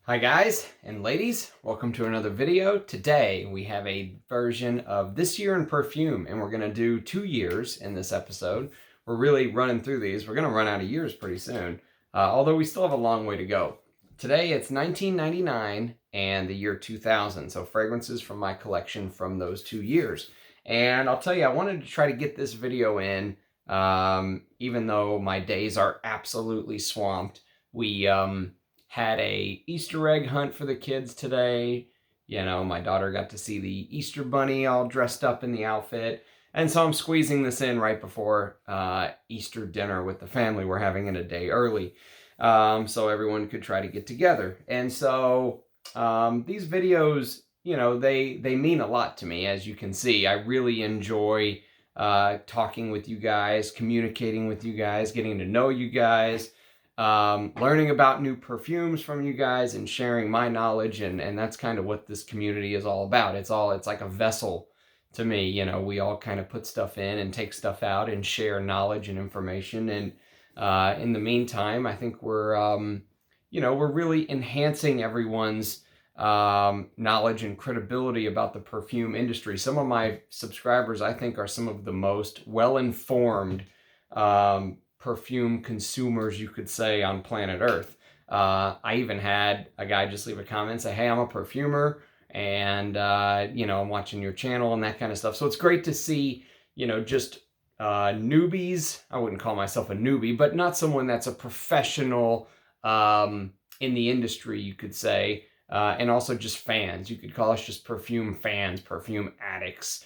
Hi guys and ladies, welcome to another video. Today we have a version of this year in perfume, and we're going to do 2 years in this episode. We're really running through these. We're going to run out of years pretty soon, although we still have a long way to go. Today it's 1999 and the year 2000, so fragrances from my collection from those 2 years. And I'll tell you, I wanted to try to get this video in, even though my days are absolutely swamped. We had a Easter egg hunt for the kids today. You know, my daughter got to see the Easter bunny all dressed up in the outfit. And so I'm squeezing this in right before Easter dinner with the family. We're having it a day early, so everyone could try to get together. And so these videos, you know, they mean a lot to me, as you can see. I really enjoy talking with you guys, communicating with you guys, getting to know you guys. Learning about new perfumes from you guys and sharing my knowledge, and that's kind of what this community is all about. It's like a vessel to me. You know, we all kind of put stuff in and take stuff out and share knowledge and information. And in the meantime, I think we're really enhancing everyone's knowledge and credibility about the perfume industry. Some of my subscribers, I think, are some of the most well-informed perfume consumers, you could say, on planet Earth. I even had a guy just leave a comment, say, hey, I'm a perfumer, and I'm watching your channel and that kind of stuff. So it's great to see, just newbies. I wouldn't call myself a newbie, but not someone that's a professional in the industry, you could say, and also just fans. You could call us just perfume fans, perfume addicts,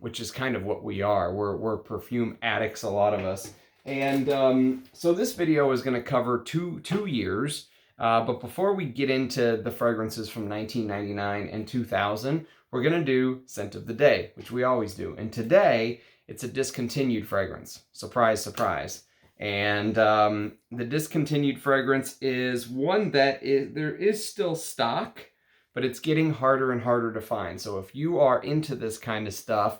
which is kind of what we are. We're perfume addicts, a lot of us. And so this video is going to cover two years. But before we get into the fragrances from 1999 and 2000, we're going to do Scent of the Day, which we always do. And today, it's a discontinued fragrance. Surprise, surprise. And the discontinued fragrance is one that there is still stock, but it's getting harder and harder to find. So if you are into this kind of stuff,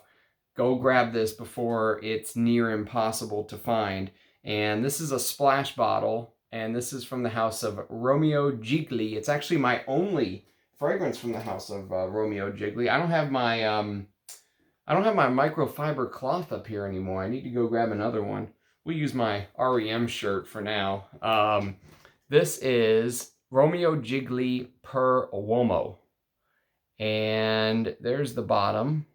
go grab this before it's near impossible to find. And this is a splash bottle, and this is from the house of Romeo Gigli. It's actually my only fragrance from the house of Romeo Gigli. I don't have my microfiber cloth up here anymore. I need to go grab another one. We'll use my REM shirt for now. This is Romeo Gigli Per Uomo. And there's the bottom.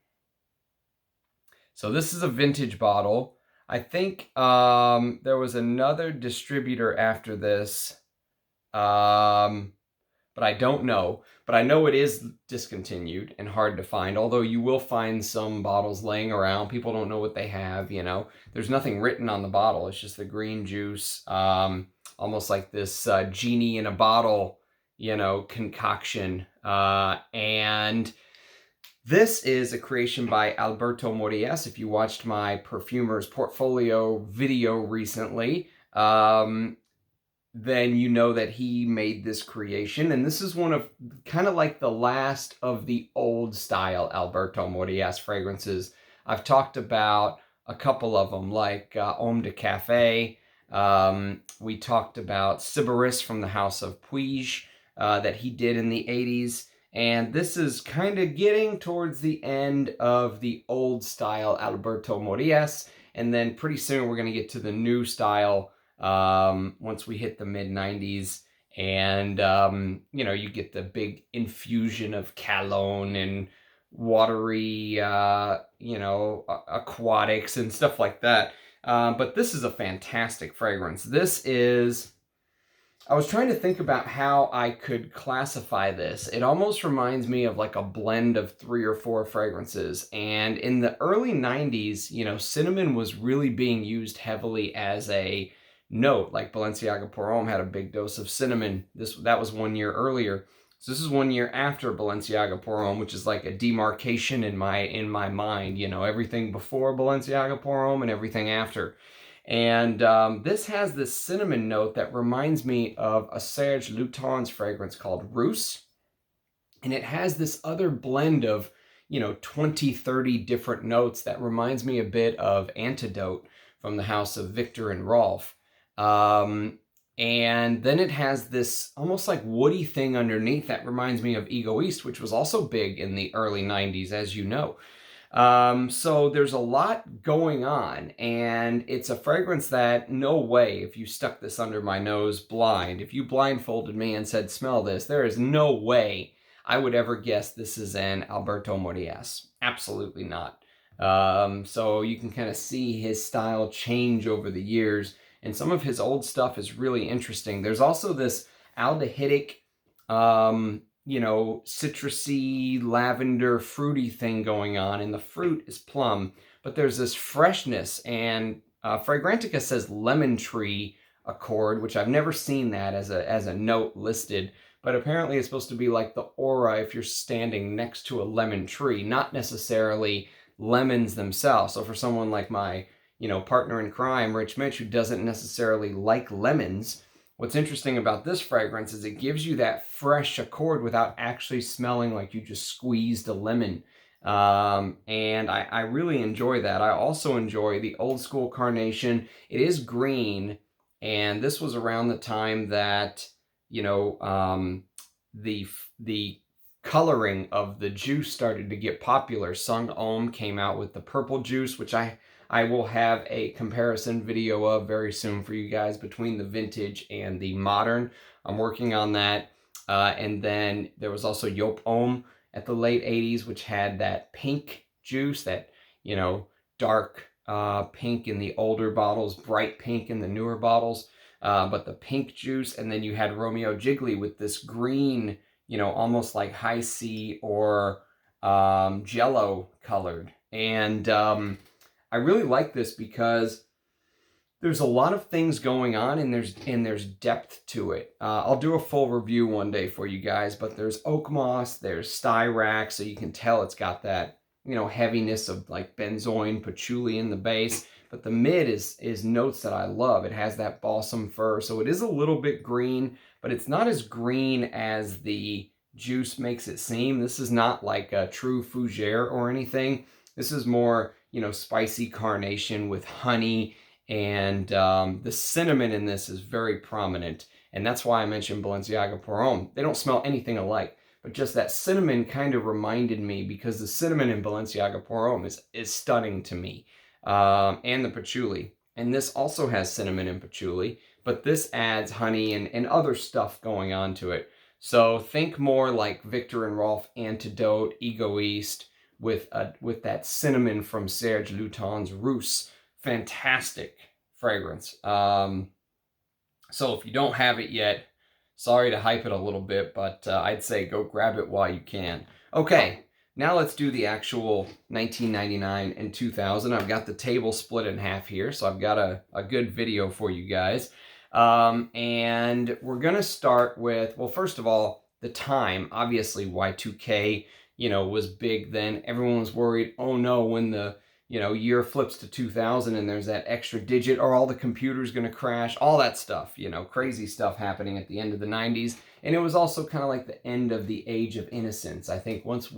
So this is a vintage bottle. I think there was another distributor after this, but I don't know. But I know it is discontinued and hard to find, although you will find some bottles laying around. People don't know what they have, There's nothing written on the bottle. It's just the green juice, almost like this genie in a bottle, concoction. And this is a creation by Alberto Morillas. If you watched my Perfumer's portfolio video recently, then you know that he made this creation. And this is one of kind of like the last of the old style Alberto Morillas fragrances. I've talked about a couple of them, like Homme de Café. We talked about Sybaris from the house of Puig that he did in the 80s. And this is kind of getting towards the end of the old style Alberto Morillas. And then pretty soon we're going to get to the new style once we hit the mid-90s. And, you get the big infusion of Cologne and watery, aquatics and stuff like that. But this is a fantastic fragrance. I was trying to think about how I could classify this. It almost reminds me of like a blend of 3 or 4 fragrances. And in the early 90s, cinnamon was really being used heavily as a note. Like Balenciaga Pour Homme had a big dose of cinnamon. That was 1 year earlier. So this is 1 year after Balenciaga Pour Homme, which is like a demarcation in my mind. Everything before Balenciaga Pour Homme and everything after. And this has this cinnamon note that reminds me of a Serge Lutens fragrance called Rousse. And it has this other blend of, 20, 30 different notes that reminds me a bit of Antidote from the house of Victor and Rolf. And then it has this almost like woody thing underneath that reminds me of Egoist, which was also big in the early 90s, as you know. So there's a lot going on, and it's a fragrance that no way, if you stuck this under my nose blind, if you blindfolded me and said, smell this, there is no way I would ever guess this is an Alberto Morillas. Absolutely not. So you can kind of see his style change over the years, and some of his old stuff is really interesting. There's also this aldehydic, you know, citrusy, lavender, fruity thing going on, and the fruit is plum, but there's this freshness, and Fragrantica says lemon tree accord, which I've never seen that as a note listed, but apparently it's supposed to be like the aura if you're standing next to a lemon tree, not necessarily lemons themselves. So for someone like my, you know, partner in crime, Rich Mitch, who doesn't necessarily like lemons, what's interesting about this fragrance is it gives you that fresh accord without actually smelling like you just squeezed a lemon. And I really enjoy that. I also enjoy the old school carnation. It is green, and this was around the time that, you know, the coloring of the juice started to get popular. Sung Homme came out with the purple juice, which I will have a comparison video of very soon for you guys between the vintage and the modern. I'm working on that. And then there was also Yohji Homme at the late 80s, which had that pink juice, that, you know, dark pink in the older bottles, bright pink in the newer bottles, but the pink juice. And then you had Romeo Jiggly with this green, you know, almost like high C or jello colored. And I really like this because there's a lot of things going on, and there's depth to it. I'll do a full review one day for you guys, but there's oak moss, there's styrax, so you can tell it's got that, you know, heaviness of like benzoin, patchouli in the base. But the mid is notes that I love. It has that balsam fir, so it is a little bit green, but it's not as green as the juice makes it seem. This is not like a true fougere or anything. This is more, you know, spicy carnation with honey, and the cinnamon in this is very prominent, and that's why I mentioned Balenciaga Parfum. They don't smell anything alike, but just that cinnamon kind of reminded me, because the cinnamon in Balenciaga Parfum is stunning to me, and the patchouli. And this also has cinnamon and patchouli, but this adds honey and other stuff going on to it. So think more like Victor and Rolf Antidote, Egoist, with that cinnamon from Serge Lutens Rousse. Fantastic fragrance. So if you don't have it yet, sorry to hype it a little bit, but I'd say go grab it while you can. Okay, now let's do the actual 1999 and 2000. I've got the table split in half here, so I've got a good video for you guys. And we're going to start with, well, first of all, the time. Obviously, Y2K, you know, was big then. Everyone was worried, oh no, when the, you know, year flips to 2000 and there's that extra digit, are all the computers going to crash? All that stuff, you know, crazy stuff happening at the end of the 90s. And it was also kind of like the end of the age of innocence. I think once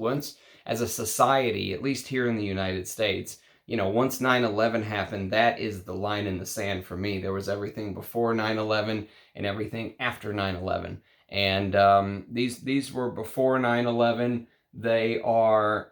as a society, at least here in the United States, you know, once 9/11 happened, that is the line in the sand for me. There was everything before 9/11 and everything after 9/11. And these were before 9/11. They are,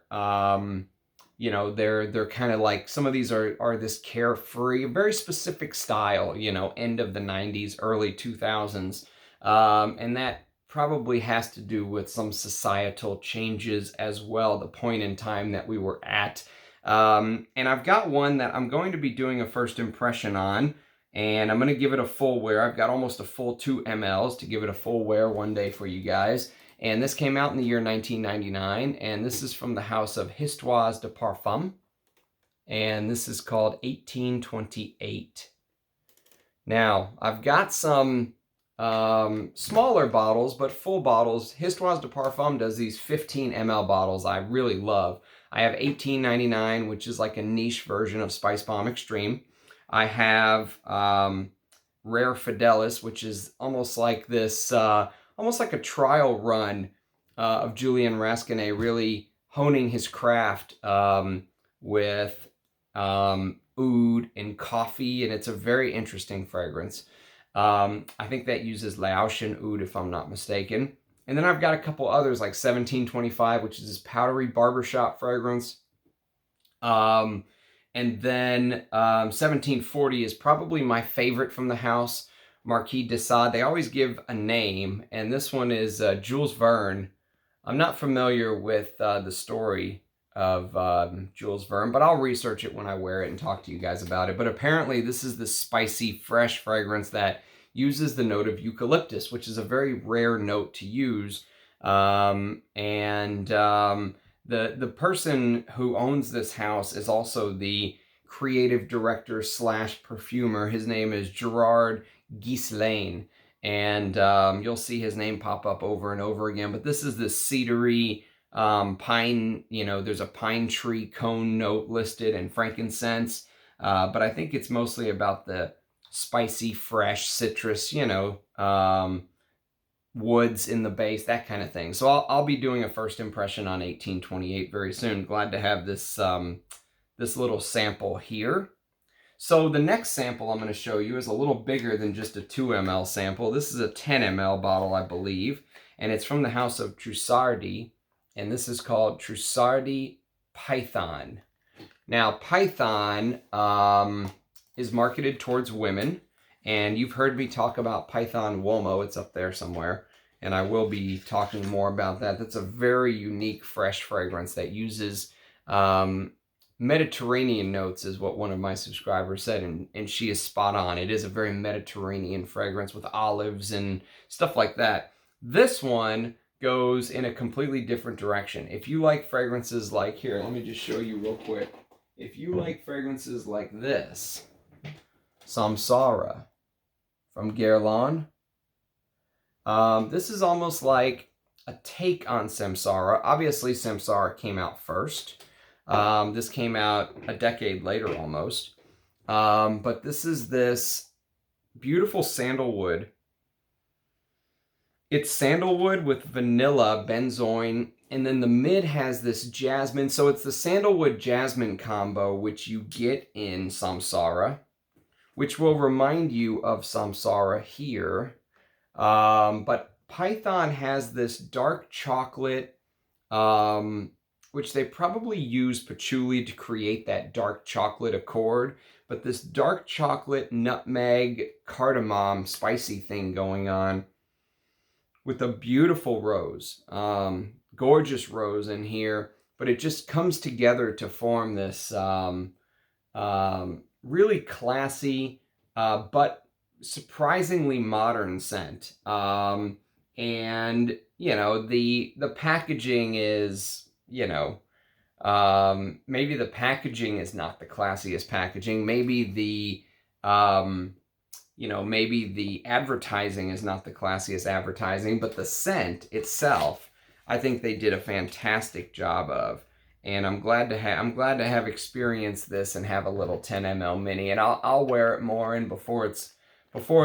you know, they're kind of like, some of these are this carefree, very specific style, you know, end of the 90s, early 2000s. And that probably has to do with some societal changes as well, the point in time that we were at. And I've got one that I'm going to be doing a first impression on, and I'm going to give it a full wear. I've got almost a full 2 mLs to give it a full wear one day for you guys. And this came out in the year 1999, and this is from the house of Histoies de Parfum, and this is called 1828. Now, I've got some smaller bottles, but full bottles. Histoies de Parfum does these 15 ml bottles I really love. I have 1899, which is like a niche version of Spice Bomb Extreme. I have Rare Fidelis, which is almost like this, almost like a trial run of Julian Rasquinet really honing his craft with oud and coffee, and it's a very interesting fragrance. I think that uses Laotian oud, if I'm not mistaken. And then I've got a couple others like 1725, which is this powdery barbershop fragrance. And then 1740 is probably my favorite from the house, Marquis de Sade. They always give a name, and this one is Jules Verne. I'm not familiar with the story of Jules Verne, but I'll research it when I wear it and talk to you guys about it. But apparently this is the spicy, fresh fragrance that uses the note of eucalyptus, which is a very rare note to use. The person who owns this house is also the creative director / perfumer. His name is Gerard Ghislaine, and you'll see his name pop up over and over again. But this is the cedary pine, there's a pine tree cone note listed and frankincense. But I think it's mostly about the spicy, fresh citrus, woods in the base, that kind of thing. So I'll be doing a first impression on 1828 very soon. Glad to have this this little sample here. So the next sample I'm going to show you is a little bigger than just a 2 ml sample. This is a 10 ml bottle, I believe, and it's from the house of Trussardi, and this is called Trussardi Python. Now, Python is marketed towards women, and you've heard me talk about Python Uomo. It's up there somewhere, and I will be talking more about that. That's a very unique, fresh fragrance that uses Mediterranean notes, is what one of my subscribers said, and she is spot on. It is a very Mediterranean fragrance with olives and stuff like that. This one goes in a completely different direction. If you like fragrances like, here, let me just show you real quick. If you like fragrances like this, Samsara from Guerlain, this is almost like a take on Samsara. Obviously, Samsara came out first. This came out a decade later almost. But this is this beautiful sandalwood. It's sandalwood with vanilla, benzoin, and then the mid has this jasmine. So it's the sandalwood jasmine combo, which you get in Samsara, which will remind you of Samsara here. But Python has this dark chocolate, which they probably use patchouli to create that dark chocolate accord. But this dark chocolate, nutmeg, cardamom, spicy thing going on with a beautiful rose. Gorgeous rose in here. But it just comes together to form this really classy, but surprisingly modern scent. And, the packaging is, maybe the packaging is not the classiest packaging. Maybe maybe the advertising is not the classiest advertising, but the scent itself, I think they did a fantastic job of. And I'm glad to have experienced this and have a little 10 ml mini, and I'll wear it more. And before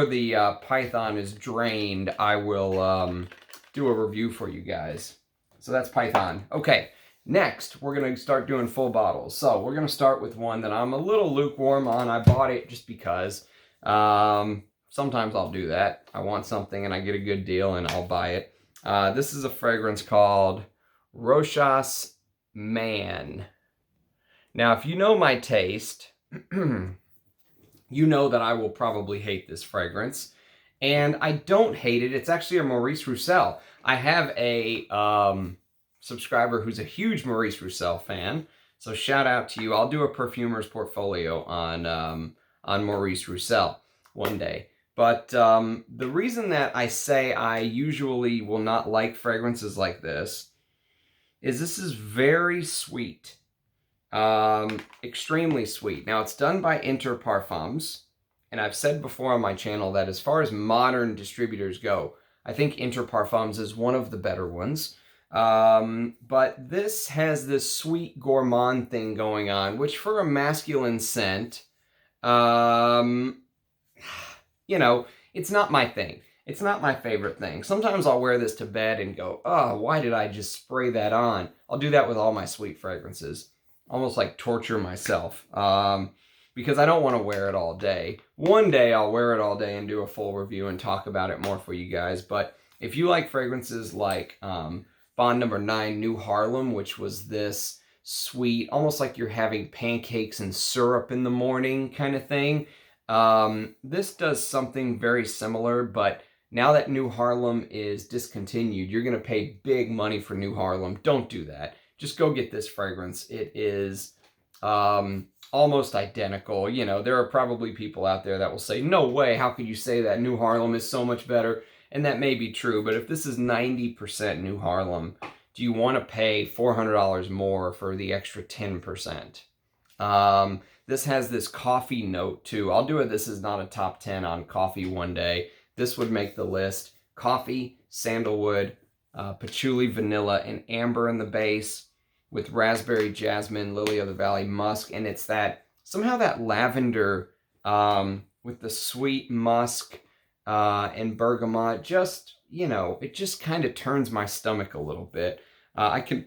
the Python is drained, I will do a review for you guys. So that's Python. Okay, next we're gonna start doing full bottles. So we're gonna start with one that I'm a little lukewarm on. I bought it just because. Sometimes I'll do that. I want something and I get a good deal and I'll buy it. This is a fragrance called Rochas Man. Now, if you know my taste, you know that I will probably hate this fragrance. And I don't hate it. It's actually a Maurice Roussel. I have a subscriber who's a huge Maurice Roussel fan. So shout out to you. I'll do a perfumer's portfolio on Maurice Roussel one day. But the reason that I say I usually will not like fragrances like this is very sweet. Extremely sweet. Now, it's done by Inter Parfums, and I've said before on my channel that as far as modern distributors go, I think Inter Parfums is one of the better ones. But this has this sweet gourmand thing going on, which for a masculine scent, it's not my thing. It's not my favorite thing. Sometimes I'll wear this to bed and go, oh, why did I just spray that on? I'll do that with all my sweet fragrances. Almost like torture myself. because I don't want to wear it all day. One day I'll wear it all day and do a full review and talk about it more for you guys. But if you like fragrances like Bond Number 9 New Harlem, which was this sweet, almost like you're having pancakes and syrup in the morning kind of thing, this does something very similar, but now that New Harlem is discontinued, you're going to pay big money for New Harlem. Don't do that. Just go get this fragrance. It is almost identical. You know, there are probably people out there that will say, no way, how could you say that? New Harlem is so much better. And that may be true, but if this is 90% New Harlem, do you want to pay $400 more for the extra 10%? This has this coffee note too. I'll do it. This is not a top 10 on coffee one day. This would make the list. Coffee, sandalwood, patchouli, vanilla, and amber in the base with raspberry, jasmine, lily of the valley, musk. And it's that, somehow that lavender with the sweet musk and bergamot, just, you know, it just kind of turns my stomach a little bit. I can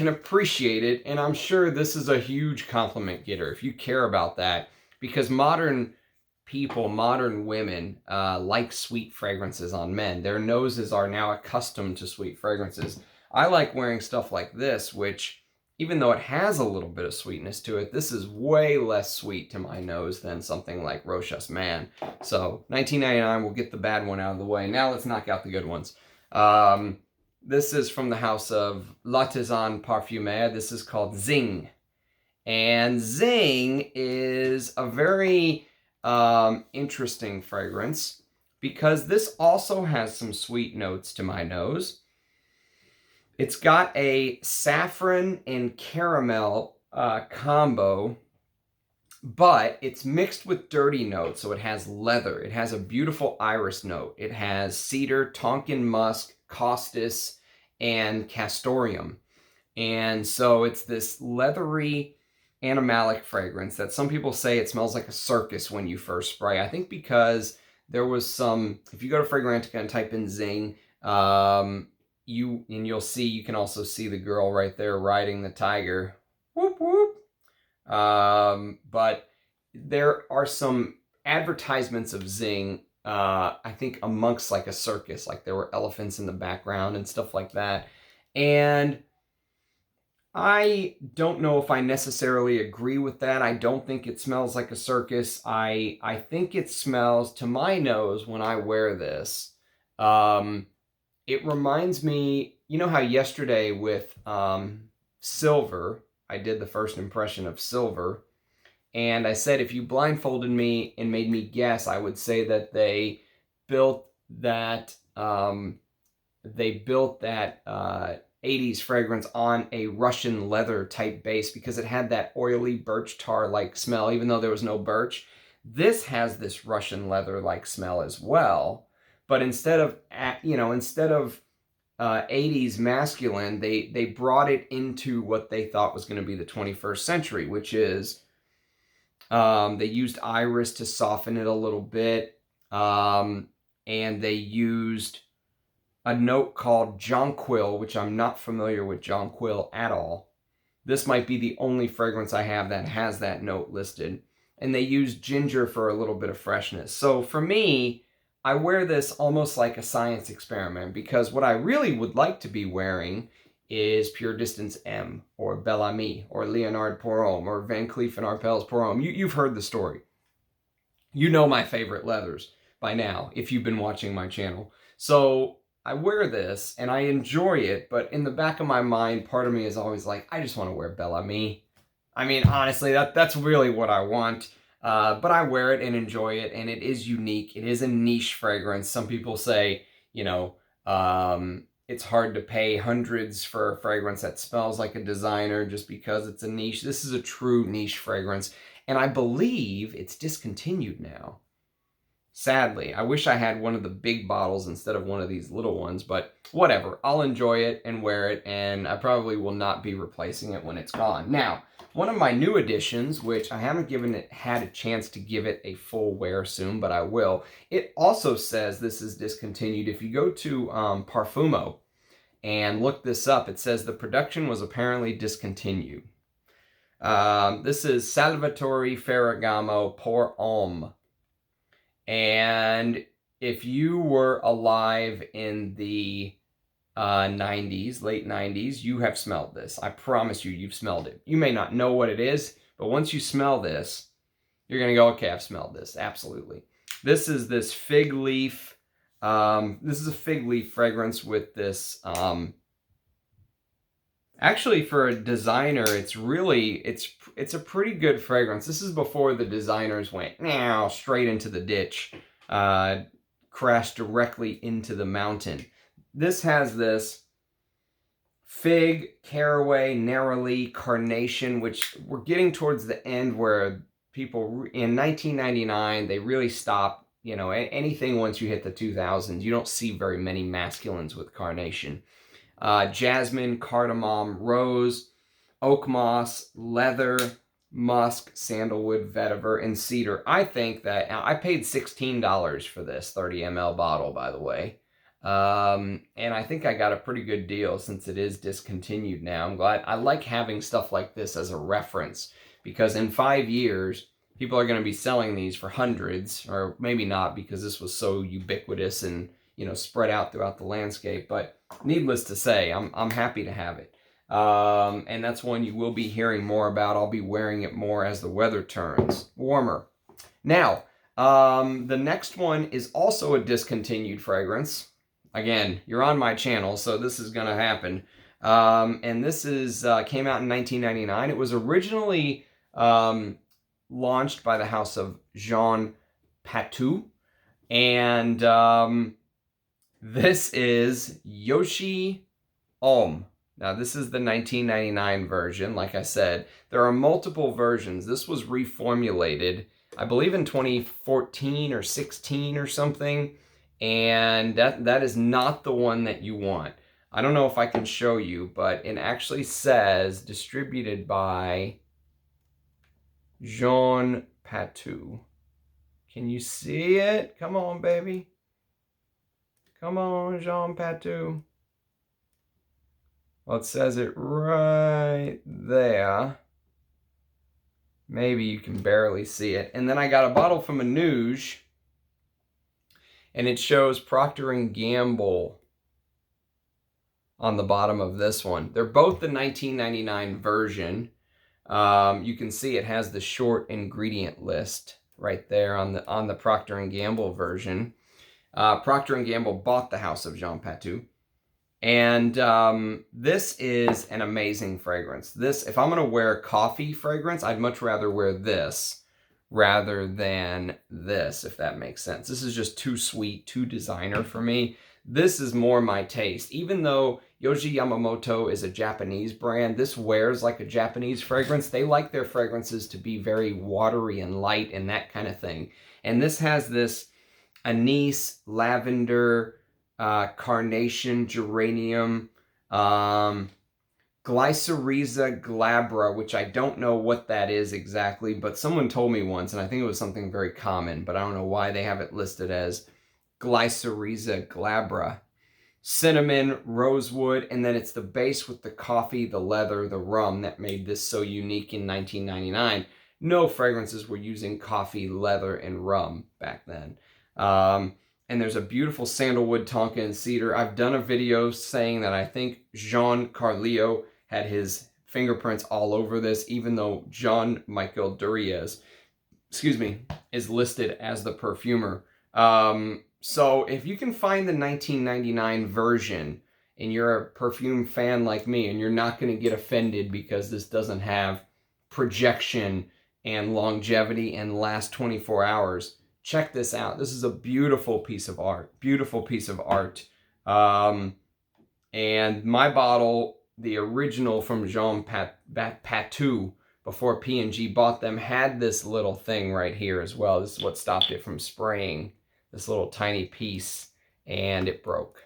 appreciate it, and I'm sure this is a huge compliment getter if you care about that, because modern people, modern women, like sweet fragrances on men. Their noses are now accustomed to sweet fragrances. I like wearing stuff like this, which, even though it has a little bit of sweetness to it, this is way less sweet to my nose than something like Rochas Man. So, $19.99, we'll get the bad one out of the way. Now let's knock out the good ones. This is from the house of L'artisan Parfumeur. This is called Dzing. And Dzing is a very interesting fragrance because this also has some sweet notes to my nose. It's got a saffron and caramel combo, but it's mixed with dirty notes, so it has leather. It has a beautiful iris note. It has cedar, Tonkin musk, costus, and castoreum. And so it's this leathery animalic fragrance that some people say it smells like a circus when you first spray. I think because there was some, if you go to Fragrantica and type in Dzing, you'll see, you can also see the girl right there riding the tiger. Whoop, whoop. But there are some advertisements of Dzing, I think amongst like a circus, like there were elephants in the background and stuff like that. And I don't know if I necessarily agree with that. I don't think it smells like a circus. I think it smells, to my nose, when I wear this, it reminds me, you know how yesterday with Silver, I did the first impression of Silver, and I said if you blindfolded me and made me guess, I would say that they built that 80s fragrance on a Russian leather type base because it had that oily birch tar like smell, even though there was no birch. This has this Russian leather like smell as well, but instead of 80s masculine, they brought it into what they thought was going to be the 21st century, which is they used iris to soften it a little bit, and they used a note called jonquil, which I'm not familiar with jonquil at all. This might be the only fragrance I have that has that note listed. And they used ginger for a little bit of freshness. So for me, I wear this almost like a science experiment because what I really would like to be wearing is Pure Distance M or Bel Ami or Leonard Pour-Homme or Van Cleef & Arpels Pour-Homme. You've heard the story. You know my favorite leathers by now if you've been watching my channel. So I wear this and I enjoy it, but in the back of my mind, part of me is always like, I just want to wear Bel Ami. I mean, honestly, that's really what I want. But I wear it and enjoy it, and it is unique. It is a niche fragrance. Some people say, you know, it's hard to pay hundreds for a fragrance that smells like a designer just because it's a niche. This is a true niche fragrance, and I believe it's discontinued now. Sadly, I wish I had one of the big bottles instead of one of these little ones, but whatever. I'll enjoy it and wear it, and I probably will not be replacing it when it's gone. Now, one of my new additions, which I haven't had a chance to give it a full wear soon, but I will. It also says this is discontinued. If you go to Parfumo and look this up, it says the production was apparently discontinued. This is Salvatore Ferragamo Pour Homme. And if you were alive in the 90s, late 90s, you have smelled this. I promise you, you've smelled it. You may not know what it is, but once you smell this, you're going to go, okay, I've smelled this. Absolutely. This is this fig leaf. This is a fig leaf fragrance with this, actually for a designer, it's a pretty good fragrance. This is before the designers went now straight into the ditch, crashed directly into the mountain. This has this fig, caraway, neroli, carnation, which we're getting towards the end where people in 1999, they really stopped, you know, anything once you hit the 2000s, you don't see very many masculines with carnation. Jasmine, cardamom, rose, oak moss, leather, musk, sandalwood, vetiver, and cedar. I think that I paid $16 for this 30 ml bottle, by the way. And I think I got a pretty good deal since it is discontinued now. I'm glad. I like having stuff like this as a reference because in 5 years, people are going to be selling these for hundreds, or maybe not because this was so ubiquitous and, you know, spread out throughout the landscape. But needless to say, I'm happy to have it. And that's one you will be hearing more about. I'll be wearing it more as the weather turns warmer. Now, the next one is also a discontinued fragrance. Again, you're on my channel, so this is going to happen. And this is came out in 1999. It was originally launched by the house of Jean Patou. And this is Yohji Homme. Now, this is the 1999 version. Like I said, there are multiple versions. This was reformulated, I believe, in 2014 or 16 or something. And that is not the one that you want. I don't know if I can show you, but it actually says distributed by Jean Patou. Can you see it? Come on, baby. Come on, Jean Patou. Well, it says it right there. Maybe you can barely see it. And then I got a bottle from Anuj, and it shows Procter & Gamble on the bottom of this one. They're both the 1999 version. You can see it has the short ingredient list right there on the Procter & Gamble version. Procter & Gamble bought the house of Jean Patou. And this is an amazing fragrance. This, if I'm going to wear a coffee fragrance, I'd much rather wear this rather than this, if that makes sense. This is just too sweet, too designer for me. This is more my taste. Even though Yohji Yamamoto is a Japanese brand, this wears like a Japanese fragrance. They like their fragrances to be very watery and light and that kind of thing. And this has this anise, lavender, carnation, geranium, Glycyrrhiza glabra, which I don't know what that is exactly, but someone told me once, and I think it was something very common, but I don't know why they have it listed as Glycyrrhiza glabra. Cinnamon, rosewood, and then it's the base with the coffee, the leather, the rum that made this so unique in 1999. No fragrances were using coffee, leather, and rum back then. And there's a beautiful sandalwood, tonka, and cedar. I've done a video saying that I think Jean Carlio had his fingerprints all over this, even though Jean-Michel Duriez, is listed as the perfumer. So if you can find the 1999 version and you're a perfume fan like me and you're not going to get offended because this doesn't have projection and longevity and last 24 hours, check this out. This is a beautiful piece of art. Beautiful piece of art. And my bottle, the original from Jean Patou, before P&G bought them, had this little thing right here as well. This is what stopped it from spraying, this little tiny piece, and it broke.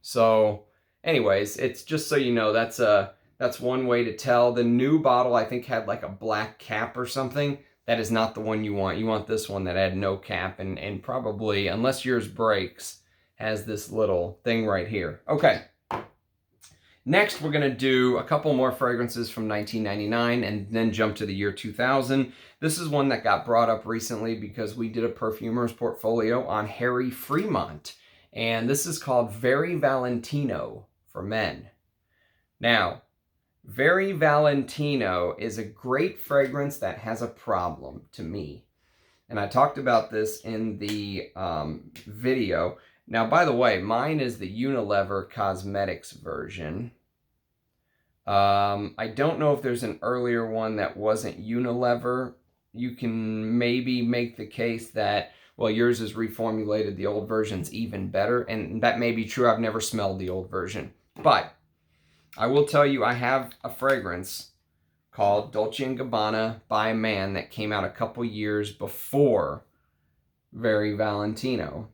So anyways, it's just so you know, that's one way to tell. The new bottle, I think, had like a black cap or something. That is not the one you want. You want this one that had no cap and probably, unless yours breaks, has this little thing right here. Okay. Next, we're going to do a couple more fragrances from 1999 and then jump to the year 2000. This is one that got brought up recently because we did a Parfumeur's portfolio on Harry Fremont. And this is called Very Valentino for men. Now, Very Valentino is a great fragrance that has a problem to me. And I talked about this in the video. Now, by the way, mine is the Unilever Cosmetics version. I don't know if there's an earlier one that wasn't Unilever. You can maybe make the case that, well, yours is reformulated, the old version's even better. And that may be true. I've never smelled the old version. But I will tell you, I have a fragrance called Dolce & Gabbana by a Man that came out a couple years before Very Valentino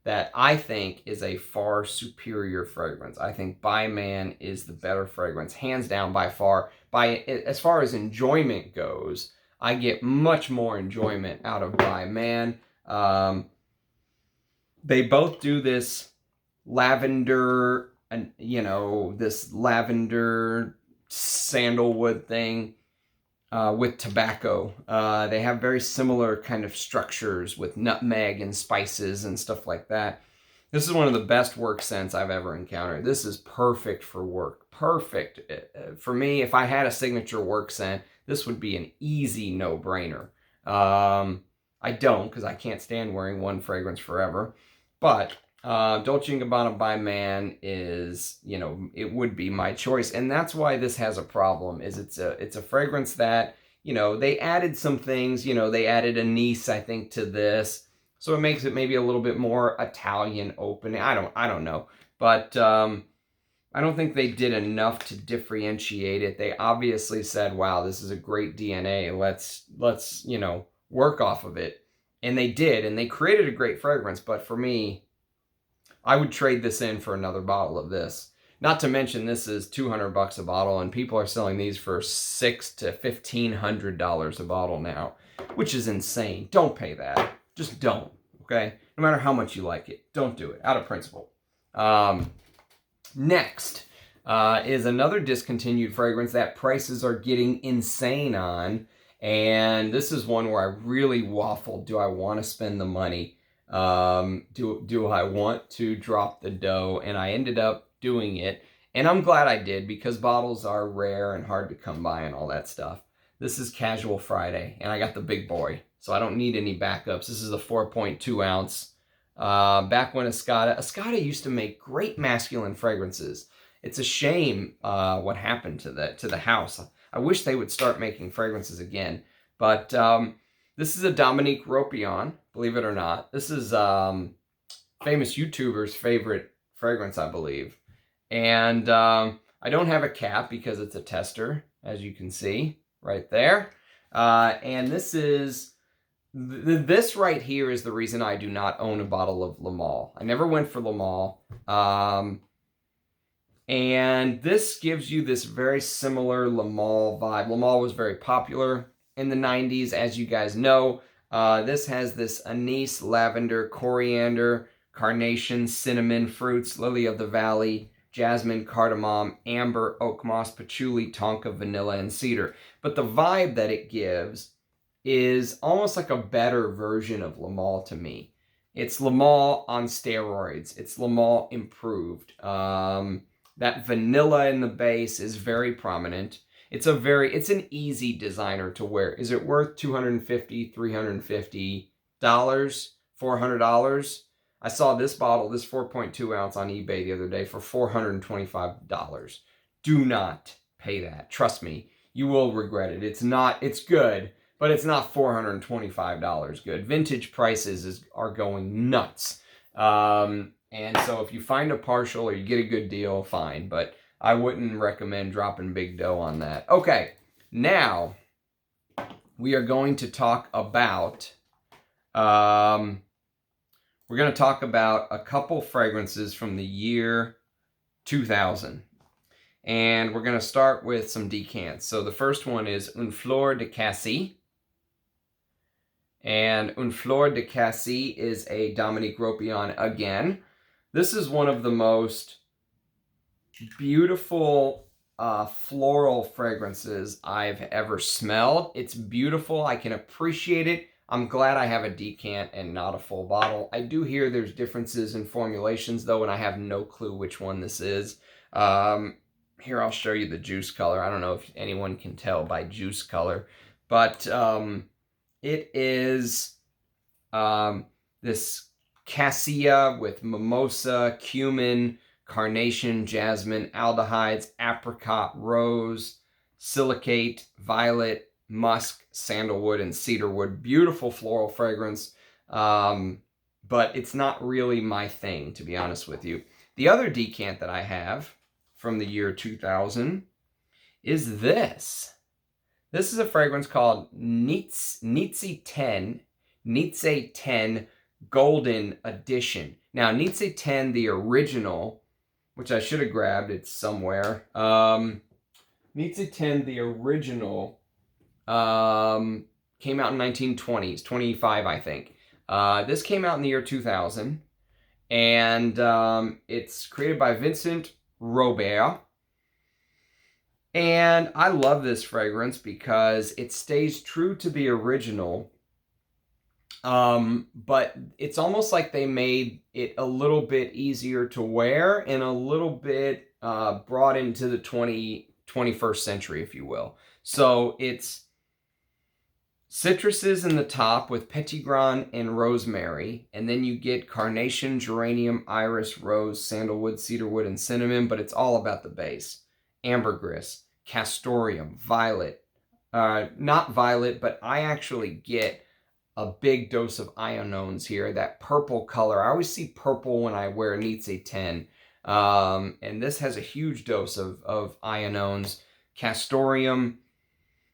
that I think is a far superior fragrance. I think By Man is the better fragrance, hands down by far. As far as enjoyment goes, I get much more enjoyment out of By Man. They both do this lavender, this lavender sandalwood thing with tobacco. They have very similar kind of structures with nutmeg and spices and stuff like that. This is one of the best work scents I've ever encountered. This is perfect for work. Perfect. For me, if I had a signature work scent, this would be an easy no-brainer. I don't, because I can't stand wearing one fragrance forever. But Dolce & Gabbana by Man is, it would be my choice. And that's why this has a problem, is it's a fragrance that, they added some things, they added anise, I think, to this. So it makes it maybe a little bit more Italian opening. I don't know. But I don't think they did enough to differentiate it. They obviously said, wow, this is a great DNA. Let's work off of it. And they did, and they created a great fragrance. But for me, I would trade this in for another bottle of this. Not to mention, this is $200 a bottle, and people are selling these for $600 to $1,500 a bottle now, which is insane. Don't pay that. Just don't, okay? No matter how much you like it, don't do it, out of principle. Next is another discontinued fragrance that prices are getting insane on, and this is one where I really waffled. Do I want to spend the money? Do I want to drop the dough? And I ended up doing it, and I'm glad I did, because bottles are rare and hard to come by and all that stuff. This is Casual Friday, and I got the big boy, so I don't need any backups. This is a 4.2 ounce. Back when Escada used to make great masculine fragrances. It's a shame what happened to the house. I wish they would start making fragrances again. But this is a Dominique Ropion, believe it or not. This is famous YouTuber's favorite fragrance, I believe. And I don't have a cap because it's a tester, as you can see right there. And this right here is the reason I do not own a bottle of Le Male. I never went for Le Male. And this gives you this very similar Le Male vibe. Le Male was very popular in the 90s, as you guys know. This has this anise, lavender, coriander, carnation, cinnamon, fruits, lily of the valley, jasmine, cardamom, amber, oak moss, patchouli, tonka, vanilla, and cedar. But the vibe that it gives is almost like a better version of Le Male to me. It's Le Male on steroids. It's Le Male improved. That vanilla in the base is very prominent. It's an easy designer to wear. Is it worth $250, $350, $400? I saw this bottle, this 4.2 ounce on eBay the other day for $425. Do not pay that. Trust me, you will regret it. It's good, but it's not $425 good. Vintage prices are going nuts. And so if you find a partial or you get a good deal, fine. But I wouldn't recommend dropping big dough on that. Okay, now we are going to talk about a couple fragrances from the year 2000. And we're going to start with some decants. So the first one is Une Fleur de Cassie. And Une Fleur de Cassie is a Dominique Ropion again. This is one of the most beautiful floral fragrances I've ever smelled. It's beautiful. I can appreciate it. I'm glad I have a decant and not a full bottle. I do hear there's differences in formulations though, and I have no clue which one this is. Here, I'll show you the juice color. I don't know if anyone can tell by juice color, but it is this cassia with mimosa, cumin, carnation, jasmine, aldehydes, apricot, rose, silicate, violet, musk, sandalwood, and cedarwood. Beautiful floral fragrance, but it's not really my thing, to be honest with you. The other decant that I have from the year 2000 is this. This is a fragrance called Knize 10 Golden Edition. Now, Knize 10, the original, which I should have grabbed, it's somewhere. Knize 10, the original, came out in 1920s, 25, I think. This came out in the year 2000, and it's created by Vincent Robert. And I love this fragrance because it stays true to the original, but it's almost like they made it a little bit easier to wear and a little bit brought into the 21st century, if you will. So it's citruses in the top with petitgrain and rosemary, and then you get carnation, geranium, iris, rose, sandalwood, cedarwood, and cinnamon, but it's all about the base. Ambergris, castoreum, violet, not violet, but I actually get a big dose of ionones here, that purple color. I always see purple when I wear Knize 10, and this has a huge dose of ionones, castoreum,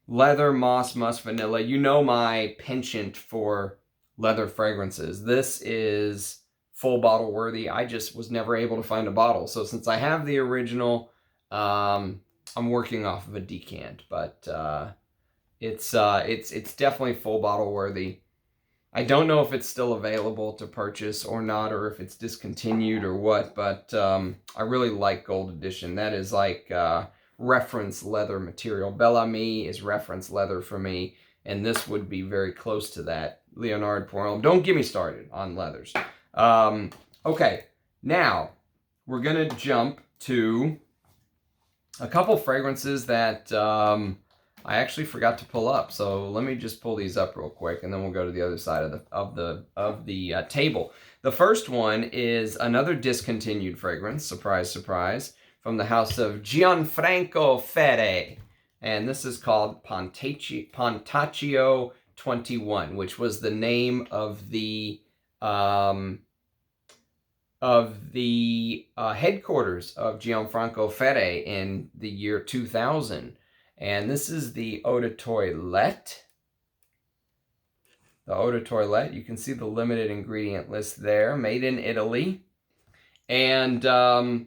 leather, moss, musk, vanilla. You know my penchant for leather fragrances. This is full bottle worthy. I just was never able to find a bottle. So since I have the original, I'm working off of a decant, but it's definitely full bottle worthy. I don't know if it's still available to purchase or not, or if it's discontinued or what, but I really like Gold Edition. That is like reference leather material. Bel Ami is reference leather for me, and this would be very close to that. Leonard Poirot. Don't get me started on leathers. Okay, now we're going to jump to a couple fragrances that I actually forgot to pull up. So let me just pull these up real quick, and then we'll go to the other side of the table. The first one is another discontinued fragrance, surprise, surprise, from the house of Gianfranco Ferre. And this is called Pontaccio 21, which was the name of the headquarters of Gianfranco Ferre in the year 2000. And this is the Eau de Toilette. The Eau de Toilette, you can see the limited ingredient list there, made in Italy. And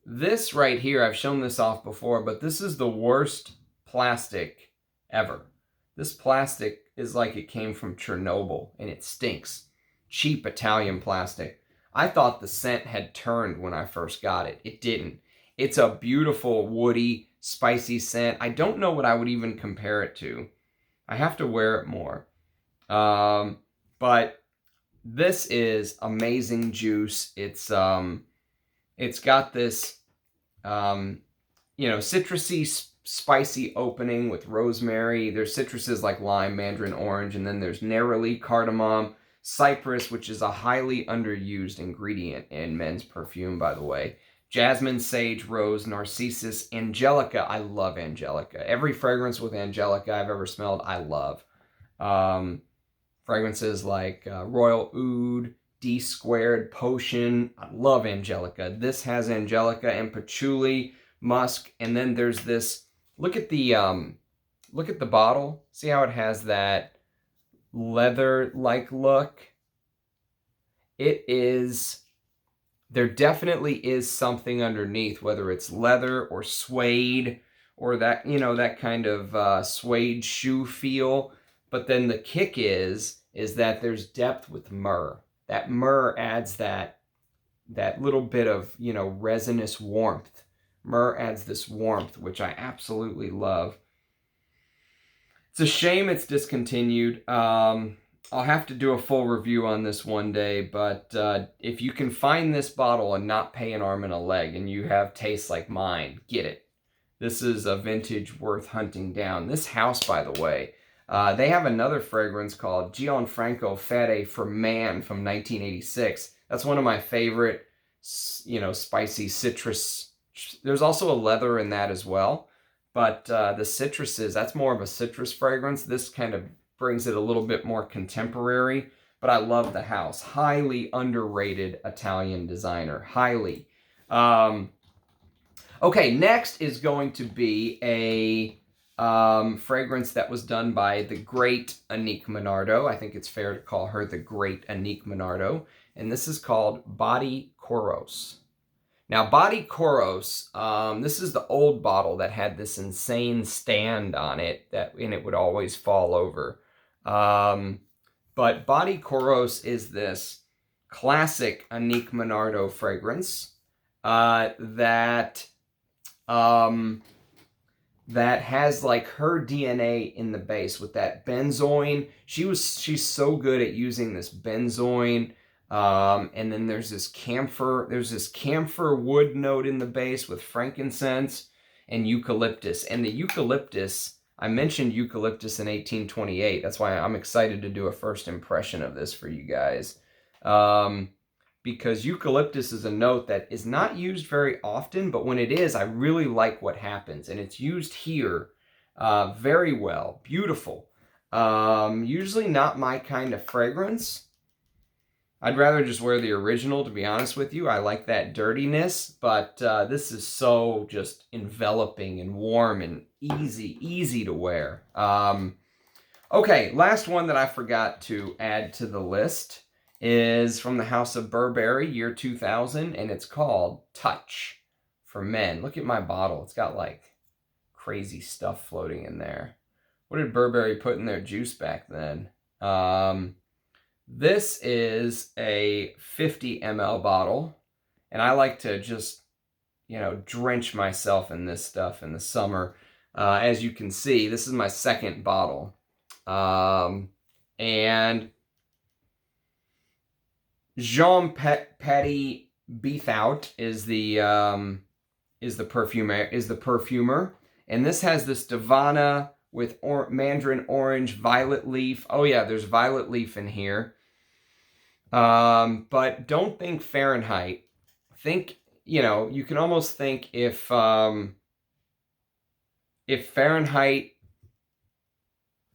this right here, I've shown this off before, but this is the worst plastic ever. This plastic is like it came from Chernobyl, and it stinks. Cheap Italian plastic. I thought the scent had turned when I first got it. It didn't. It's a beautiful, woody, spicy scent. I don't know what I would even compare it to. I have to wear it more. But this is amazing juice. It's got this, citrusy, spicy opening with rosemary. There's citruses like lime, mandarin orange, and then there's neroli, cardamom, cypress, which is a highly underused ingredient in men's perfume, by the way. Jasmine, sage, rose, narcissus, angelica. I love angelica. Every fragrance with angelica I've ever smelled, I love. Fragrances like Royal Oud, D Squared, Potion. I love angelica. This has angelica and patchouli, musk, and then there's this. Look at the bottle. See how it has that leather-like look? There definitely is something underneath, whether it's leather or suede or that, that kind of suede shoe feel. But then the kick is that there's depth with myrrh. That myrrh adds that little bit of, resinous warmth Myrrh adds this warmth, which I absolutely love. It's a shame it's discontinued. I'll have to do a full review on this one day, but if you can find this bottle and not pay an arm and a leg, and you have tastes like mine, get it. This is a vintage worth hunting down. This house, by the way, they have another fragrance called Gianfranco Fede for Man from 1986. That's one of my favorite, spicy citrus. There's also a leather in that as well. But the citruses, that's more of a citrus fragrance. This kind of brings it a little bit more contemporary. But I love the house. Highly underrated Italian designer. Highly. Okay, next is going to be a fragrance that was done by the great Annick Minardo. I think it's fair to call her the great Annick Minardo. And this is called Body Koros. Now, Body Koros, this is the old bottle that had this insane stand on it, and it would always fall over. But Body Koros is this classic Annick Minardo fragrance that has like her DNA in the base with that benzoin. She's so good at using this benzoin. And then there's this camphor wood note in the base with frankincense and eucalyptus. And the eucalyptus, I mentioned eucalyptus in 1828. That's why I'm excited to do a first impression of this for you guys. Because eucalyptus is a note that is not used very often, but when it is, I really like what happens. And it's used here very well. Beautiful. Usually not my kind of fragrance. I'd rather just wear the original, to be honest with you. I like that dirtiness, but this is so just enveloping and warm and easy to wear. Okay, last one that I forgot to add to the list is from the House of Burberry, year 2000, and it's called Touch for Men. Look at my bottle. It's got like crazy stuff floating in there. What did Burberry put in their juice back then? This is a 50 ml bottle, and I like to just, drench myself in this stuff in the summer. As you can see, this is my second bottle. And Jean Petit Beathout is the perfumer, and this has this Divana with mandarin orange, violet leaf. Oh yeah, there's violet leaf in here. But don't think Fahrenheit. Think, you can almost think if Fahrenheit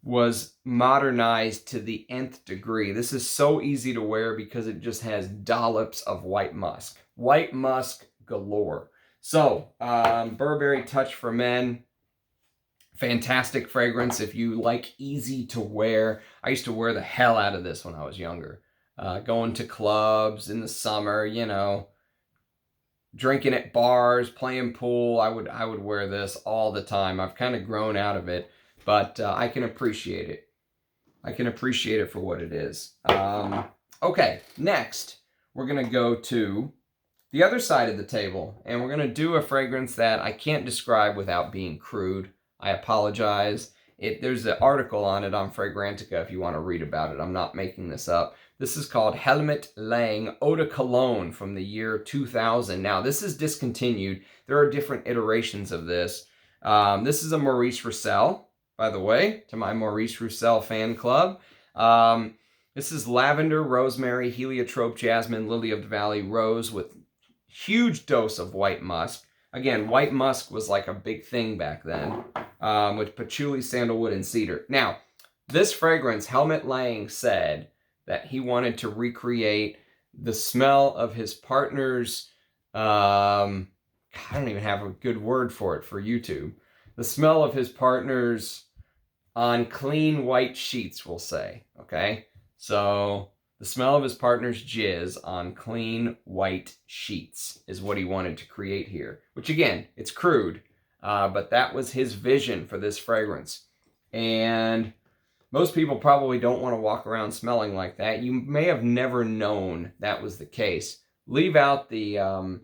was modernized to the nth degree. This is so easy to wear because it just has dollops of white musk. White musk galore. So, Burberry Touch for Men. Fantastic fragrance if you like easy to wear. I used to wear the hell out of this when I was younger. Going to clubs in the summer, drinking at bars, playing pool. I would wear this all the time. I've kind of grown out of it, but I can appreciate it. I can appreciate it for what it is. Okay, next we're going to go to the other side of the table, and we're going to do a fragrance that I can't describe without being crude. I apologize. There's an article on it on Fragrantica if you want to read about it. I'm not making this up. This is called Helmut Lang Eau de Cologne from the year 2000. Now, this is discontinued. There are different iterations of this. This is a Maurice Roussel, by the way, to my Maurice Roussel fan club. This is lavender, rosemary, heliotrope, jasmine, lily of the valley, rose with huge dose of white musk. Again, white musk was like a big thing back then, with patchouli, sandalwood, and cedar. Now, this fragrance, Helmut Lang said that he wanted to recreate the smell of his partner's, I don't even have a good word for it for YouTube. The smell of his partner's on clean white sheets, we'll say, okay? So, the smell of his partner's jizz on clean white sheets is what he wanted to create here. Which again, it's crude, but that was his vision for this fragrance. And most people probably don't want to walk around smelling like that. You may have never known that was the case. Leave out the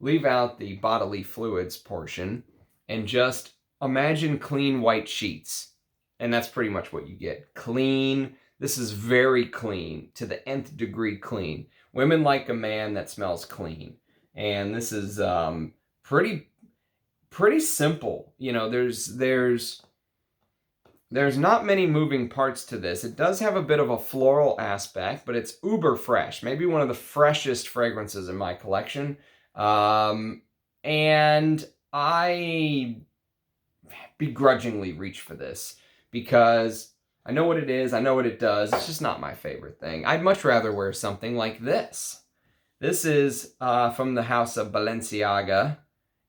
leave out the bodily fluids portion and just imagine clean white sheets. And that's pretty much what you get. Clean. This is very clean, to the nth degree clean. Women like a man that smells clean. And this is pretty simple. You know, there's not many moving parts to this. It does have a bit of a floral aspect, but it's uber fresh. Maybe one of the freshest fragrances in my collection. And I begrudgingly reach for this because I know what it is. I know what it does. It's just not my favorite thing. I'd much rather wear something like this. This is from the house of Balenciaga.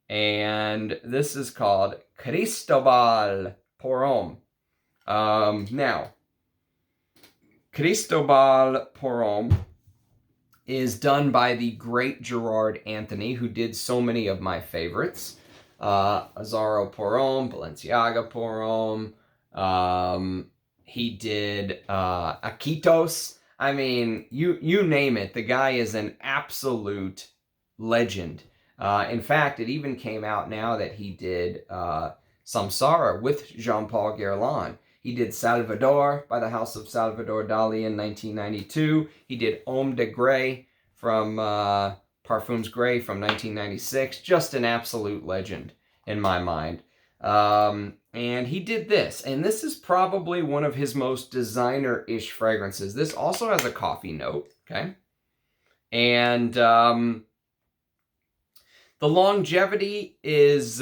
And this is called Cristobal Parfum. Now, Cristobal Parfum is done by the great Gerard Anthony, who did so many of my favorites. Azzaro Parfum, Balenciaga Parfum. He did Akitos. I mean, you name it. The guy is an absolute legend. In fact, it even came out now that he did Samsara with Jean-Paul Guerlain. He did Salvatore by the house of Salvador Dali in 1992. He did Homme de Grey from Parfums Grey from 1996. Just an absolute legend in my mind. And he did this. And this is probably one of his most designer-ish fragrances. This also has a coffee note, okay? And the longevity is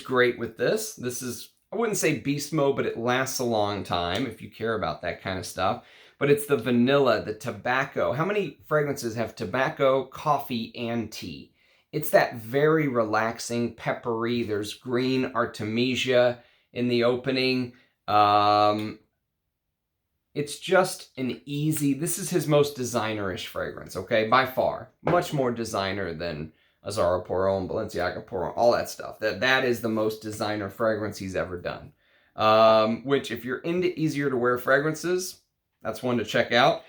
great with this. This is, I wouldn't say beast mode, but it lasts a long time if you care about that kind of stuff. But it's the vanilla, the tobacco. How many fragrances have tobacco, coffee, and tea? It's that very relaxing, peppery. There's green Artemisia in the opening. It's just an easy, this is his most designer-ish fragrance, okay? By far. Much more designer than Azzaro Parfum, Balenciaga Parfum, all that stuff. That is the most designer fragrance he's ever done. Which, if you're into easier to wear fragrances, that's one to check out.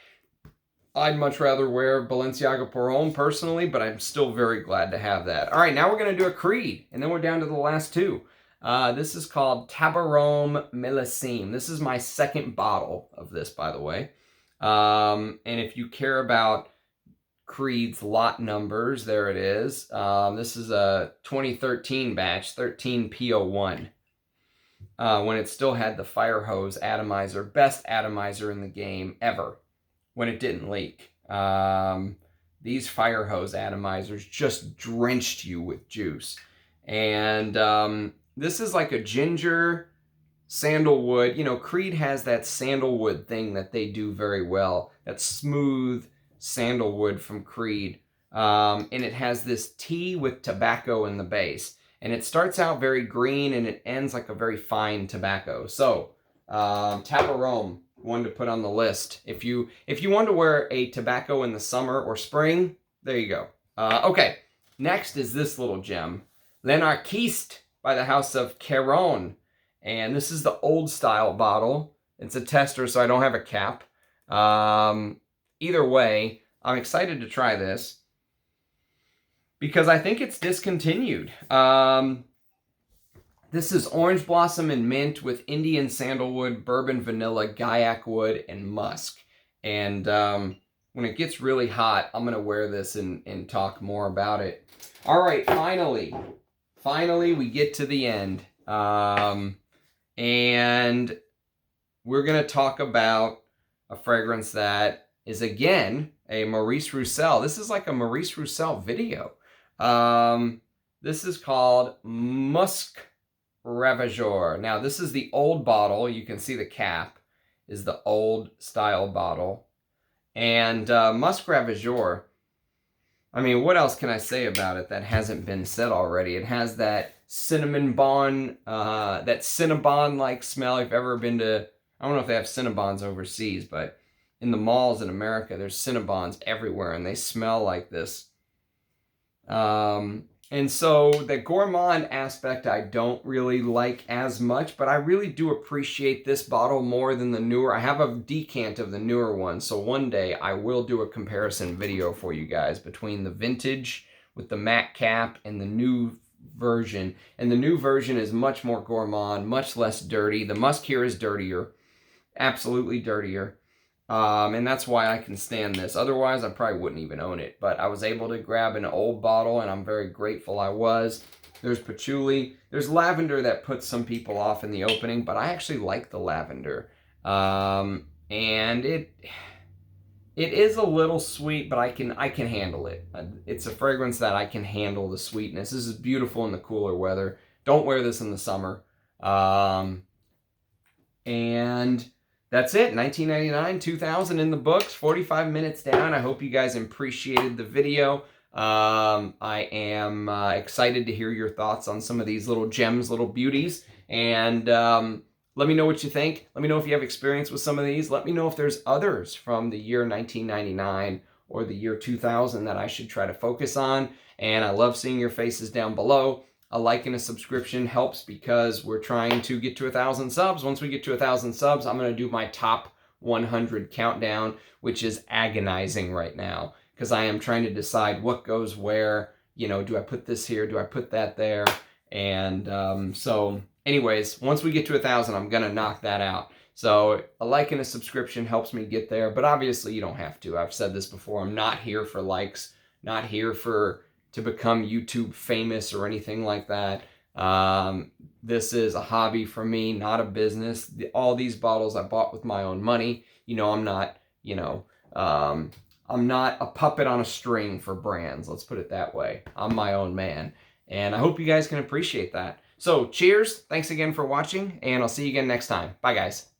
I'd much rather wear Balenciaga Parfum personally, but I'm still very glad to have that. All right, now we're going to do a Creed, and then we're down to the last two. This is called Tabarome Millesime. This is my second bottle of this, by the way. And if you care about Creed's lot numbers, there it is. This is a 2013 batch, 13P01. When it still had the fire hose atomizer, best atomizer in the game ever, when it didn't leak. These fire hose atomizers just drenched you with juice. And this is like a ginger sandalwood. You know, Creed has that sandalwood thing that they do very well. That smooth sandalwood from Creed. And it has this tea with tobacco in the base. And it starts out very green and it ends like a very fine tobacco. So, Tabarome, one to put on the list. If you want to wear a tobacco in the summer or spring, there you go. Okay, next is this little gem. L'Anarchiste by the house of Caron. And this is the old style bottle. It's a tester, so I don't have a cap. Either way, I'm excited to try this because I think it's discontinued. This is orange blossom and mint with Indian sandalwood, bourbon vanilla, gaiac wood, and musk. And when it gets really hot, I'm going to wear this and talk more about it. All right, finally, we get to the end. And we're going to talk about a fragrance that is, again, a Maurice Roussel. This is like a Maurice Roussel video. This is called Musc Ravageur. Now, this is the old bottle. You can see the cap is the old style bottle. And Musc Ravageur, I mean, what else can I say about it that hasn't been said already? It has that cinnamon bon, that Cinnabon-like smell. If you've ever been to, I don't know if they have Cinnabons overseas, but in the malls in America, there's Cinnabons everywhere, and they smell like this And so the gourmand aspect I don't really like as much, but I really do appreciate this bottle more than the newer. I have a decant of the newer one, so one day I will do a comparison video for you guys between the vintage with the matte cap and the new version. And the new version is much more gourmand, much less dirty. The Musc here is dirtier, absolutely dirtier. And that's why I can stand this. Otherwise, I probably wouldn't even own it. But I was able to grab an old bottle, and I'm very grateful I was. There's patchouli. There's lavender that puts some people off in the opening, but I actually like the lavender. And it is a little sweet, but I can handle it. It's a fragrance that I can handle the sweetness. This is beautiful in the cooler weather. Don't wear this in the summer. And that's it. 1999, 2000 in the books, 45 minutes down. I hope you guys appreciated the video. I am excited to hear your thoughts on some of these little gems, little beauties. And let me know what you think. Let me know if you have experience with some of these. Let me know if there's others from the year 1999 or the year 2000 that I should try to focus on. And I love seeing your faces down below. A like and a subscription helps because we're trying to get to 1,000 subs. Once we get to 1,000 subs, I'm going to do my top 100 countdown, which is agonizing right now because I am trying to decide what goes where. You know, do I put this here? Do I put that there? And so anyways, once we get to 1,000, I'm going to knock that out. So a like and a subscription helps me get there, but obviously you don't have to. I've said this before. I'm not here for likes, not here to become YouTube famous or anything like that. This is a hobby for me, not a business. All these bottles I bought with my own money. You know, I'm not, I'm not a puppet on a string for brands. Let's put it that way. I'm my own man. And I hope you guys can appreciate that. So cheers. Thanks again for watching, and I'll see you again next time. Bye, guys.